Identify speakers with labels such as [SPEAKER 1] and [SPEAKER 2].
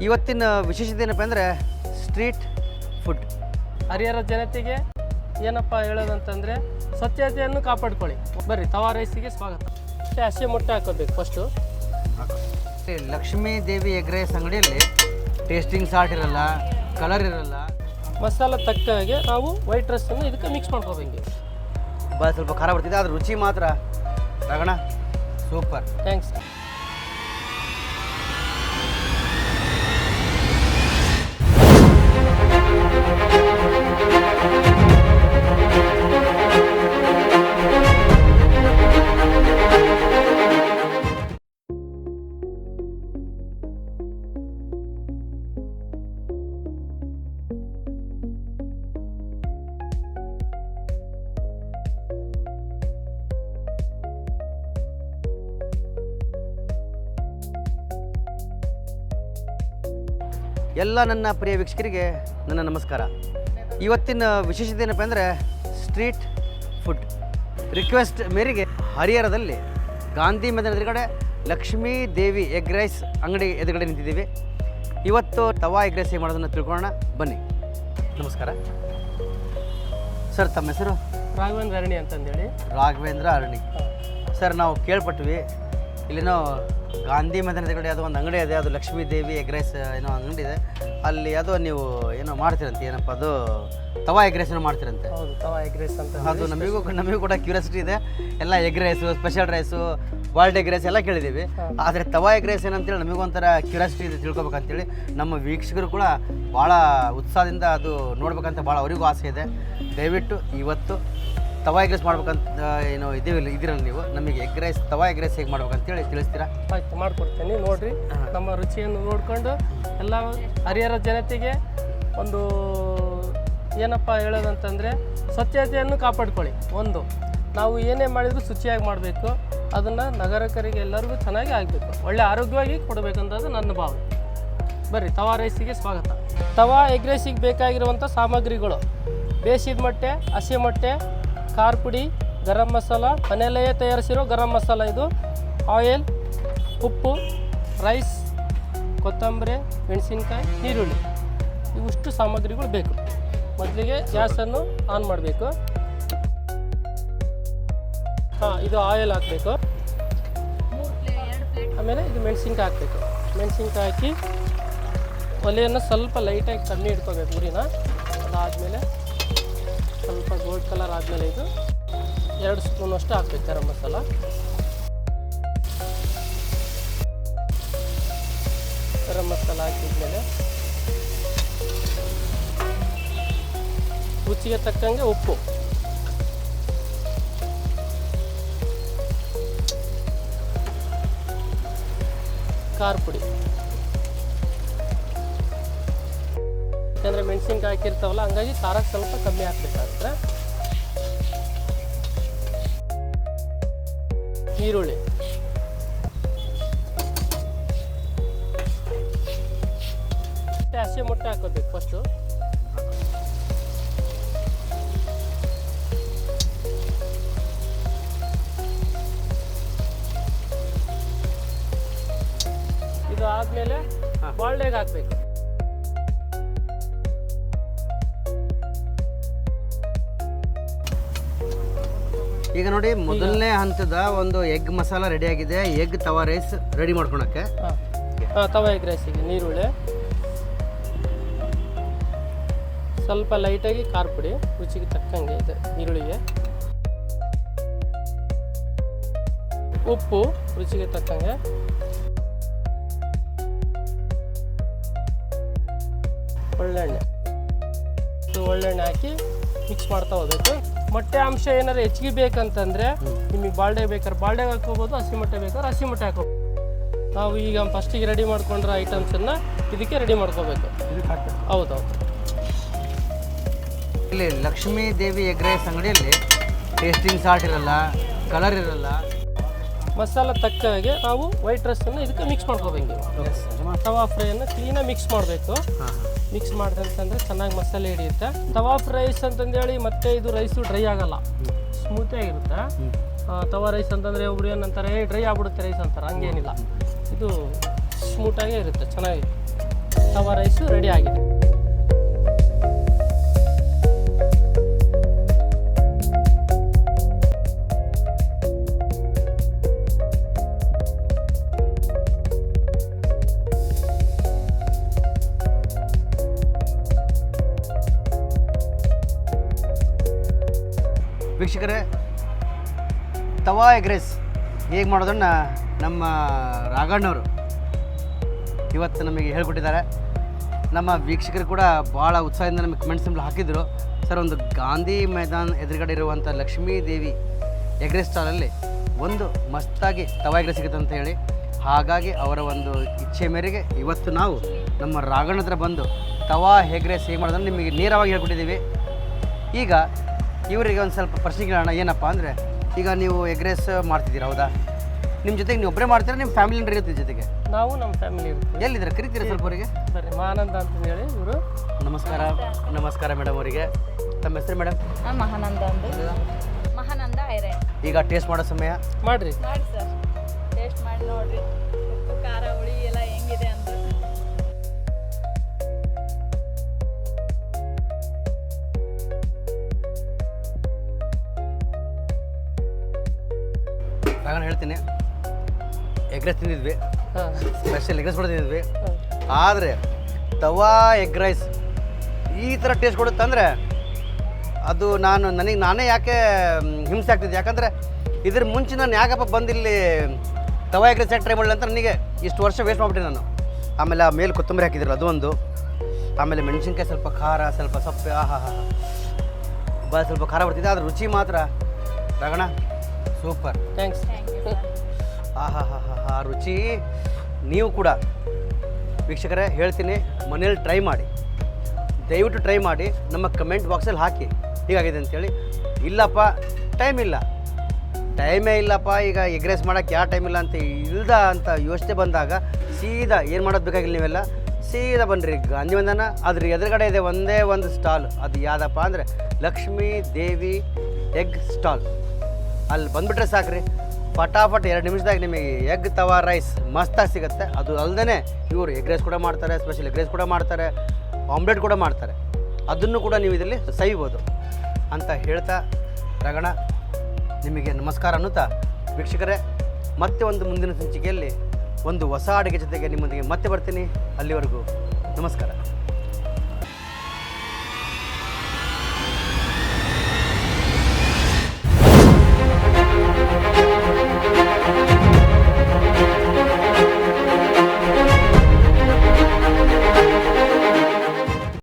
[SPEAKER 1] ಇವತ್ತಿನ ವಿಶೇಷತೆ ಏನಪ್ಪ ಅಂದರೆ ಸ್ಟ್ರೀಟ್ ಫುಡ್.
[SPEAKER 2] ಹರಿಹರ ಜನತೆಗೆ ಏನಪ್ಪ ಹೇಳೋದಂತಂದರೆ ಸ್ವಚ್ಛತೆಯನ್ನು ಕಾಪಾಡ್ಕೊಳ್ಳಿ. ಬರ್ರಿ, ತವಾ ರೈಸಿಗೆ ಸ್ವಾಗತ. ಹಸಿ ಮೊಟ್ಟೆ ಹಾಕೋಬೇಕು first.
[SPEAKER 1] Lakshmi Devi egg rice ಅಂಗಡಿಯಲ್ಲಿ ಟೇಸ್ಟಿಂಗ್ ಸಾಲ್ಟ್ ಇರಲ್ಲ, ಕಲರ್ ಇರಲ್ಲ.
[SPEAKER 2] ಮಸಾಲ ತಕ್ಕ ಹಾಗೆ ನಾವು ವೈಟ್ ರೈಸನ್ನು ಇದಕ್ಕೆ ಮಿಕ್ಸ್ ಮಾಡ್ಕೋಬೇಕು.
[SPEAKER 1] ಸ್ವಲ್ಪ ಖಾರ ಬರ್ತಿದೆ, ಅದ್ರ ರುಚಿ ಮಾತ್ರ ರಗಣ ಸೂಪರ್.
[SPEAKER 2] ಥ್ಯಾಂಕ್ಸ್.
[SPEAKER 1] ಎಲ್ಲ ನನ್ನ ಪ್ರಿಯ ವೀಕ್ಷಕರಿಗೆ ನನ್ನ ನಮಸ್ಕಾರ. ಇವತ್ತಿನ ವಿಶೇಷತೆ ಏನಪ್ಪ ಅಂದರೆ ಸ್ಟ್ರೀಟ್ ಫುಡ್. ರಿಕ್ವೆಸ್ಟ್ ಮೇರೆಗೆ ಹರಿಹರದಲ್ಲಿ ಗಾಂಧಿ ಮೈದಾನ ಎದುರುಗಡೆ ಲಕ್ಷ್ಮೀ ದೇವಿ ಎಗ್ ರೈಸ್ ಅಂಗಡಿ ಎದುರುಗಡೆ ನಿಂತಿದ್ದೀವಿ. ಇವತ್ತು ತವಾ ಎಗ್ ರೈಸ್ ಹೇಗೆ ಮಾಡೋದನ್ನು ತಿಳ್ಕೊಳ್ಳೋಣ ಬನ್ನಿ. ನಮಸ್ಕಾರ ಸರ್, ತಮ್ಮ ಹೆಸರು?
[SPEAKER 2] ರಾಘವೇಂದ್ರ ಅರಣಿ ಅಂತಂದೇಳಿ.
[SPEAKER 1] ರಾಘವೇಂದ್ರ ಅರಣಿ ಸರ್. ನಾವು ಕೇಳ್ಪಟ್ವಿ ಇಲ್ಲೇನೋ ಗಾಂಧಿ ಮೈದಾನದ ಕಡೆ ಅದು ಒಂದು ಅಂಗಡಿ ಇದೆ, ಅದು ಲಕ್ಷ್ಮೀ ದೇವಿ ಎಗ್ ರೈಸ್ ಏನೋ ಅಂಗಡಿ ಇದೆ. ಅಲ್ಲಿ ಅದು ನೀವು ಏನೋ ಮಾಡ್ತೀರಂತೆ, ಏನಪ್ಪ ಅದು ತವಾ ಎಗ್ ರೈಸ್ ಏನೋ ಮಾಡ್ತೀರಂತೆ.
[SPEAKER 2] ಹೌದು, ತವಾ ಎಗ್ ರೈಸ್ ಅಂತ.
[SPEAKER 1] ಅದು ನಮಗೂ ಕೂಡ ಕ್ಯೂರಿಯಾಸಿಟಿ ಇದೆ. ಎಲ್ಲ egg rice, special rice, boiled egg rice ಎಲ್ಲ ಕೇಳಿದ್ದೀವಿ. ಆದರೆ ತವಾ ಎಗ್ ರೈಸ್ ಏನಂತೇಳಿ ನಮಗೊಂಥರ ಕ್ಯೂರಿಯಾಸಿಟಿ ಇದೆ, ತಿಳ್ಕೊಬೇಕಂತೇಳಿ. ನಮ್ಮ ವೀಕ್ಷಕರು ಕೂಡ ಭಾಳ ಉತ್ಸಾಹದಿಂದ ಅದು ನೋಡ್ಬೇಕಂತ ಭಾಳ ಅವರಿಗೂ ಆಸೆ ಇದೆ. ದಯವಿಟ್ಟು ಇವತ್ತು ತವಾ ಎಗ್ ರೈಸ್ ಮಾಡ್ಬೇಕಂತ ಏನೋ ಇದೀರಲ್ಲ ನೀವು, ನಮಗೆ ಎಗ್ ರೈಸ್ ತವಾ ಎಗ್ ರೈಸ್ ಹೇಗೆ ಮಾಡ್ಬೇಕಂತೇಳಿ ತಿಳಿಸ್ತೀರಾ?
[SPEAKER 2] ಆಯ್ತು, ಮಾಡ್ಕೊಡ್ತೀನಿ. ನೋಡಿರಿ, ನಮ್ಮ ರುಚಿಯನ್ನು ನೋಡಿಕೊಂಡು ಎಲ್ಲ ಹರಿಹರ ಜನತೆಗೆ ಒಂದು ಏನಪ್ಪ ಹೇಳೋದಂತಂದರೆ ಸ್ವಚ್ಛತೆಯನ್ನು ಕಾಪಾಡ್ಕೊಳ್ಳಿ. ಒಂದು, ನಾವು ಏನೇ ಮಾಡಿದರೂ ಶುಚಿಯಾಗಿ ಮಾಡಬೇಕು. ಅದನ್ನು ನಗರಕರಿಗೆ ಎಲ್ಲರಿಗೂ ಚೆನ್ನಾಗಿ ಆಗಬೇಕು, ಒಳ್ಳೆ ಆರೋಗ್ಯವಾಗಿ ಕೊಡಬೇಕಂತದ್ದು ನನ್ನ ಭಾವನೆ. ಬರ್ರಿ, ತವಾ ರೈಸಿಗೆ ಸ್ವಾಗತ. ತವಾ ಎಗ್ ರೈಸಿಗೆ ಬೇಕಾಗಿರುವಂಥ ಸಾಮಗ್ರಿಗಳು: ಬೇಯಿಸಿದ ಮೊಟ್ಟೆ, ಹಸಿ ಮೊಟ್ಟೆ, ಖಾರ ಪುಡಿ, ಗರಂ ಮಸಾಲ, ಮನೆಯಲ್ಲೇ ತಯಾರಿಸಿರೋ ಗರಂ ಮಸಾಲ ಇದು, ಆಯಿಲ್, ಉಪ್ಪು, ರೈಸ್, ಕೊತ್ತಂಬರಿ, ಮೆಣಸಿನ್ಕಾಯಿ, ಈರುಳ್ಳಿ, ಇವಿಷ್ಟು ಸಾಮಗ್ರಿಗಳು ಬೇಕು. ಮೊದಲಿಗೆ ಗ್ಯಾಸನ್ನು ಆನ್ ಮಾಡಬೇಕು. ಇದು ಆಯಿಲ್ ಹಾಕಬೇಕು. ಆಮೇಲೆ ಇದು ಮೆಣಸಿನ್ಕಾಯಿ ಹಾಕಬೇಕು. ಮೆಣಸಿನ್ಕಾಯಿ ಹಾಕಿ ಒಲೆಯನ್ನು ಸ್ವಲ್ಪ ಲೈಟಾಗಿ ಕಮ್ಮಿ ಇಟ್ಕೋಬೇಕು ಉರಿನ. ಅದಾದಮೇಲೆ ಸ್ವಲ್ಪ ಗೋಲ್ಡ್ ಕಲರ್ ಆದಮೇಲೆ ಇದು 2 ಸ್ಪೂನಷ್ಟು ಹಾಕಬೇಕು ಗರಂ ಮಸಾಲ. ಗರಂ ಮಸಾಲ ಹಾಕಿದ್ಮೇಲೆ ರುಚಿಗೆ ತಕ್ಕಂಗೆ ಉಪ್ಪು, ಖಾರ ಪುಡಿ. ಯಾಕಂದರೆ ಮೆಣಸಿನ್ಕಾಯಿ ಹಾಕಿರ್ತಾವಲ್ಲ, ಹಂಗಾಗಿ ಖಾರ ಸ್ವಲ್ಪ ಕಮ್ಮಿ ಹಾಕ್ಬೇಕಾಗುತ್ತೆ. ಈರುಳ್ಳಿ, ಹಸಿ ಮೊಟ್ಟೆ ಹಾಕೋಬೇಕು ಫಸ್ಟು. ಇದು ಆದಮೇಲೆ ಬಾಲ್ಡ್ ಎಗ್ ಹಾಕಬೇಕು.
[SPEAKER 1] ಈಗ ನೋಡಿ, ಮೊದಲನೇ ಹಂತದ ಒಂದು ಎಗ್ ಮಸಾಲ ರೆಡಿ ಆಗಿದೆ. ಎಗ್ ತವಾ ರೈಸ್ ರೆಡಿ ಮಾಡ್ಕೊಳಕ್ಕೆ.
[SPEAKER 2] ತವಾ ಎಗ್ ರೈಸಿಗೆ ನೀರುಳ್ಳಿ, ಸ್ವಲ್ಪ ಲೈಟಾಗಿ ಖಾರ ಪುಡಿ ರುಚಿಗೆ ತಕ್ಕಂಗೆ ಇದೆ, ಈರುಳ್ಳಿಗೆ ಉಪ್ಪು ರುಚಿಗೆ ತಕ್ಕಂಗೆ, ಒಳ್ಳೆಣ್ಣೆ. ಒಳ್ಳೆಣ್ಣೆ ಹಾಕಿ ಮಿಕ್ಸ್ ಮಾಡ್ತಾ ಹೋಗ್ಬೇಕು. ಮೊಟ್ಟೆ ಅಂಶ ಏನಾದ್ರು ಹೆಚ್ಚಿಗೆ ಬೇಕಂತಂದರೆ ನಿಮಗೆ ಬಾಲ್ಡೆ ಬೇಕಾದ್ರೆ ಬಾಲ್ಡೆ ಹಾಕೋಬೋದು, ಹಸಿ ಮೊಟ್ಟೆ ಬೇಕಾದ್ರೆ ಹಸಿ ಮೊಟ್ಟೆ ಹಾಕೋಬೋದು. ನಾವು ಈಗ ಫಸ್ಟಿಗೆ ರೆಡಿ ಮಾಡ್ಕೊಂಡ್ರೆ ಐಟಮ್ಸನ್ನು ಇದಕ್ಕೆ ರೆಡಿ ಮಾಡ್ಕೋಬೇಕು. ಹೌದೌದು.
[SPEAKER 1] ಇಲ್ಲಿ ಲಕ್ಷ್ಮೀ ದೇವಿ ಎಗ್ ರೈಸ್ ಅಂಗಡಿಯಲ್ಲಿ ಟೇಸ್ಟಿಂಗ್ ಸಾಲ್ಟ್ ಇರಲ್ಲ, ಕಲರ್ ಇರಲ್ಲ.
[SPEAKER 2] ಮಸಾಲ ತಕ್ಕ ಹಾಗೆ ನಾವು ವೈಟ್ ರೈಸನ್ನು ಇದಕ್ಕೆ ಮಿಕ್ಸ್ ಮಾಡ್ಕೋಬೇಕು. ತವಾ ಫ್ರೈಯನ್ನು ಕ್ಲೀನಾಗಿ ಮಿಕ್ಸ್ ಮಾಡಬೇಕು. ಮಿಕ್ಸ್ ಮಾಡಿದಂತಂದರೆ ಚೆನ್ನಾಗಿ ಮಸಾಲೆ ಹಿಡಿಯುತ್ತೆ. ತವಾ ರೈಸ್ ಅಂತಂದೇಳಿ ಮತ್ತೆ ಇದು ರೈಸು ಡ್ರೈ ಆಗಲ್ಲ, ಸ್ಮೂತಾಗಿರುತ್ತೆ. ತವಾ ರೈಸ್ ಅಂತಂದರೆ ಒಬ್ರು ಏನಂತಾರೆ ಡ್ರೈ ಆಗ್ಬಿಡುತ್ತೆ ರೈಸ್ ಅಂತಾರೆ, ಹಂಗೇನಿಲ್ಲ. ಇದು ಸ್ಮೂಟಾಗೇ ಇರುತ್ತೆ, ಚೆನ್ನಾಗಿ ತವಾ ರೈಸು ರೆಡಿ ಆಗಿದೆ.
[SPEAKER 1] ವೀಕ್ಷಕರೇ, ತವಾ ಎಗ್ ರೈಸ್ ಹೇಗೆ ಮಾಡೋದನ್ನು ನಮ್ಮ ರಾಘಣ್ಣವರು ಇವತ್ತು ನಮಗೆ ಹೇಳ್ಕೊಟ್ಟಿದ್ದಾರೆ. ನಮ್ಮ ವೀಕ್ಷಕರು ಕೂಡ ಭಾಳ ಉತ್ಸಾಹದಿಂದ ನಮಗೆ ಕಮೆಂಟ್ಸ್ ಹಾಕಿದ್ರು. ಸರ್, ಒಂದು ಗಾಂಧಿ ಮೈದಾನ ಎದುರುಗಡೆ ಇರುವಂಥ ಲಕ್ಷ್ಮೀ ದೇವಿ ಎಗ್ ರೈಸ್ ಸ್ಟಾಲಲ್ಲಿ ಒಂದು ಮಸ್ತಾಗಿ ತವಾ ಎಗ್ ರೈಸ್ ಸಿಗುತ್ತೆ ಅಂತ ಹೇಳಿ, ಹಾಗಾಗಿ ಅವರ ಒಂದು ಇಚ್ಛೆ ಮೇರೆಗೆ ಇವತ್ತು ನಾವು ನಮ್ಮ ರಾಘಣ್ಣ ಹತ್ರ ಬಂದು ತವಾ ಎಗ್ ರೈಸ್ ಹೇಗೆ ಮಾಡೋದನ್ನು ನಿಮಗೆ ನೇರವಾಗಿ ಹೇಳ್ಕೊಟ್ಟಿದ್ದೀವಿ. ಈಗ ಇವರಿಗೆ ಒಂದು ಸ್ವಲ್ಪ ಪ್ರಶ್ನೆ ಕೇಳೋಣ. ಏನಪ್ಪ ಅಂದರೆ, ಈಗ ನೀವು ಎಗ್ ರೈಸ್ ಮಾಡ್ತಿದ್ದೀರಾ, ಹೌದಾ? ನಿಮ್ಮ ಜೊತೆಗೆ ನೀವು ಒಬ್ಬರೇ ಮಾಡ್ತೀರಾ, ನಿಮ್ಮ ಫ್ಯಾಮಿಲಿ ಇರ್ತೀವಿ ಜೊತೆಗೆ?
[SPEAKER 2] ನಾವು ನಮ್ಮ ಫ್ಯಾಮಿಲಿ ಇರ್ತೀವಿ.
[SPEAKER 1] ಎಲ್ಲಿದ್ದೀರಾ? ಕರಿತೀರಾ ಸ್ವಲ್ಪ ಅವರಿಗೆ?
[SPEAKER 2] ಸರಿ, ಮಾನಂದ ಅಂತ ಹೇಳಿ ಇವರು.
[SPEAKER 1] ನಮಸ್ಕಾರ. ನಮಸ್ಕಾರ ಮೇಡಮ್ ಅವರಿಗೆ. ತಮ್ಮ ಹೆಸರು ಮೇಡಮ್?
[SPEAKER 3] ಮಹಾನಂದ ಅಂದು. ಮಹಾನಂದ ಐರೆ.
[SPEAKER 1] ಈಗ ಟೇಸ್ಟ್ ಮಾಡೋ ಸಮಯ.
[SPEAKER 2] ಮಾಡಿರಿ
[SPEAKER 3] ಮಾಡಿ ಸರ್, ಟೇಸ್ಟ್ ಮಾಡಿ ನೋಡಿರಿ ಉಪ್ಪು ಖಾರ ಹುಳಿ ಎಲ್ಲ ಹೆಂಗಿದೆ ಅಂತ.
[SPEAKER 1] ನಾನು ಹೇಳ್ತೀನಿ, ಎಗ್ ರೈಸ್ ತಿಂದಿದ್ವಿ,
[SPEAKER 2] ಹಾಂ
[SPEAKER 1] ಸ್ಪೆಷಲ್ ಎಗ್ ರೈಸ್ ಕೂಡ ತಿಂದಿದ್ವಿ. ಆದರೆ ತವಾ ಎಗ್ ರೈಸ್ ಈ ಥರ ಟೇಸ್ಟ್ ಕೊಡುತ್ತಂದರೆ ಅದು ನಾನೇ ಯಾಕೆ ಹಿಂಸೆ ಆಗ್ತಿದ್ದೆ. ಯಾಕಂದರೆ ಇದ್ರ ಮುಂಚೆ ನಾನು ಯಾಕಪ್ಪ ಬಂದಿಲ್ಲಿ ತವಾ ಎಗ್ ರೈಸ್ ಯಾಕೆ ಟ್ರೈ ಮಾಡಲಿ ಅಂತ ನನಗೆ ಇಷ್ಟು ವರ್ಷ ವೇಸ್ಟ್ ಮಾಡಿಬಿಟ್ಟೆ ನಾನು. ಆಮೇಲೆ ಆ ಮೇಲೆ ಕೊತ್ತಂಬರಿ ಹಾಕಿದ್ರಲ್ಲ ಅದು ಒಂದು, ಆಮೇಲೆ ಮೆಣಸಿನ್ಕಾಯಿ ಸ್ವಲ್ಪ ಖಾರ, ಸ್ವಲ್ಪ ಸೊಪ್ಪು, ಭಾಳ ಸ್ವಲ್ಪ ಖಾರ ಬರ್ತಿದೆ. ಆದರೆ ರುಚಿ ಮಾತ್ರ ರಾಗಣ ಸೂಪರ್.
[SPEAKER 2] ಥ್ಯಾಂಕ್ಸ್.
[SPEAKER 1] ಆ ರುಚಿ ನೀವು ಕೂಡ ವೀಕ್ಷಕರೇ ಹೇಳ್ತೀನಿ, ಮನೇಲಿ ಟ್ರೈ ಮಾಡಿ, ದಯವಿಟ್ಟು ಟ್ರೈ ಮಾಡಿ. ನಮ್ಮ ಕಮೆಂಟ್ ಬಾಕ್ಸಲ್ಲಿ ಹಾಕಿ ಹೀಗಾಗಿದೆ ಅಂಥೇಳಿ. ಇಲ್ಲಪ್ಪ ಟೈಮೇ ಇಲ್ಲಪ್ಪ, ಈಗ ಎಗ್ ರೈಸ್ ಮಾಡೋಕ್ಕೆ ಯಾವ ಟೈಮ್ ಇಲ್ಲ ಅಂತ ಯೋಚನೆ ಬಂದಾಗ ಸೀದಾ ಏನು ಮಾಡೋದು ಬೇಕಾಗಿಲ್ಲ, ನೀವೆಲ್ಲ ಸೀದಾ ಬನ್ನಿರಿ ಗಾಂಧಿ ಮೈದಾನ. ಅದ್ರ ಎದುರುಗಡೆ ಇದೆ ಒಂದೇ ಒಂದು ಸ್ಟಾಲ್. ಅದು ಯಾವುದಪ್ಪ ಅಂದರೆ ಲಕ್ಷ್ಮೀ ದೇವಿ ಎಗ್ ಸ್ಟಾಲ್. ಅಲ್ಲಿ ಬಂದುಬಿಟ್ರೆ ಸಾಕ್ರಿ, ಫಟಾಫಟ್ 2 ನಿಮಿಷದಾಗ ನಿಮಗೆ ಎಗ್ ತವಾ ರೈಸ್ ಮಸ್ತಾಗಿ ಸಿಗುತ್ತೆ. ಅದು ಅಲ್ಲದೆ ಇವರು ಎಗ್ ರೈಸ್ ಕೂಡ ಮಾಡ್ತಾರೆ, ಸ್ಪೆಷಲ್ ಎಗ್ ರೈಸ್ ಕೂಡ ಮಾಡ್ತಾರೆ, ಆಮ್ಲೆಟ್ ಕೂಡ ಮಾಡ್ತಾರೆ. ಅದನ್ನು ಕೂಡ ನೀವು ಇದರಲ್ಲಿ ಸವಿಬೋದು ಅಂತ ಹೇಳ್ತಾ ರಗಣ ನಿಮಗೆ ನಮಸ್ಕಾರ ಅನ್ನುತ್ತಾ, ವೀಕ್ಷಕರೇ ಮತ್ತೆ ಒಂದು ಮುಂದಿನ ಸಂಚಿಕೆಯಲ್ಲಿ ಒಂದು ಹೊಸ ಅಡುಗೆ ಜೊತೆಗೆ ನಿಮ್ಮೊಂದಿಗೆ ಮತ್ತೆ ಬರ್ತೀನಿ. ಅಲ್ಲಿವರೆಗೂ ನಮಸ್ಕಾರ.